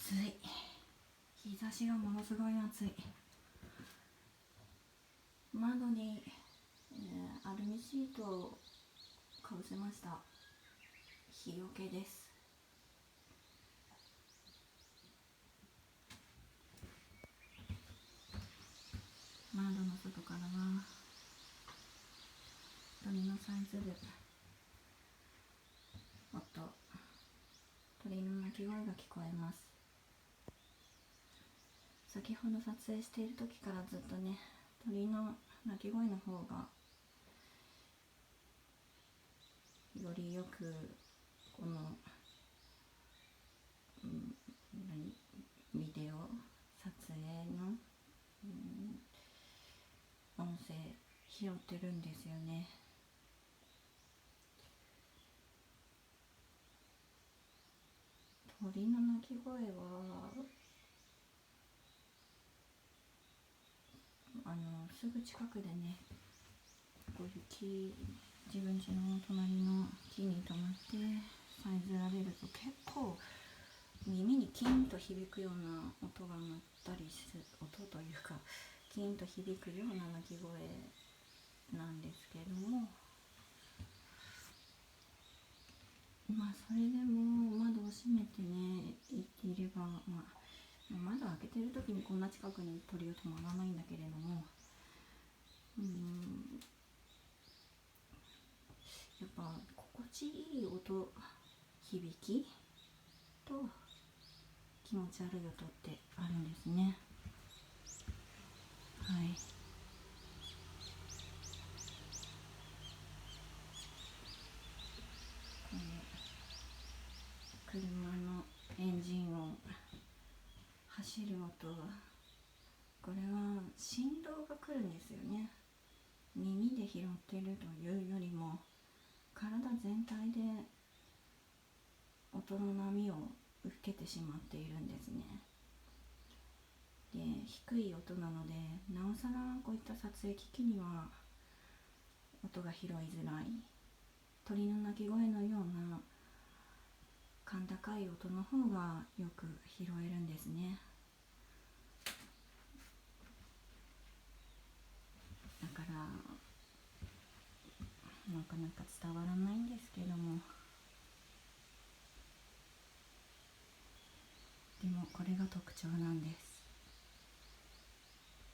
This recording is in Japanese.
暑い。日差しがものすごい暑い。窓に、アルミシートをかぶせました。日よけです。窓の外からは鳥のさえずる音、鳥の鳴き声が聞こえます。先ほど撮影している時からずっとね、鳥の鳴き声の方がよりよくこの、ビデオ撮影の、音声拾ってるんですよね。鳥の鳴き声はすぐ近くでね、こういう木、自分家の隣の木に止まってさえずられると結構耳にキンと響くような音が鳴ったりする、音というかキンと響くような鳴き声なんですけども、まあそれでも窓を閉めてね行っていれば、窓を開けてる時にこんな近くに鳥は止まらないんだけれども、やっぱ心地いい音、響きと気持ち悪い音ってあるんですね。はい。この車のエンジン音、走る音、これは振動が来るんですよね。耳で拾ってるというよりも体全体で音の波を受けてしまっているんですね。で、低い音なのでなおさらこういった撮影機器には音が拾いづらい。鳥の鳴き声のような甲高い音の方がよく拾えるんですね。だからなかなか伝わらないんですけども、でもこれが特徴なんです。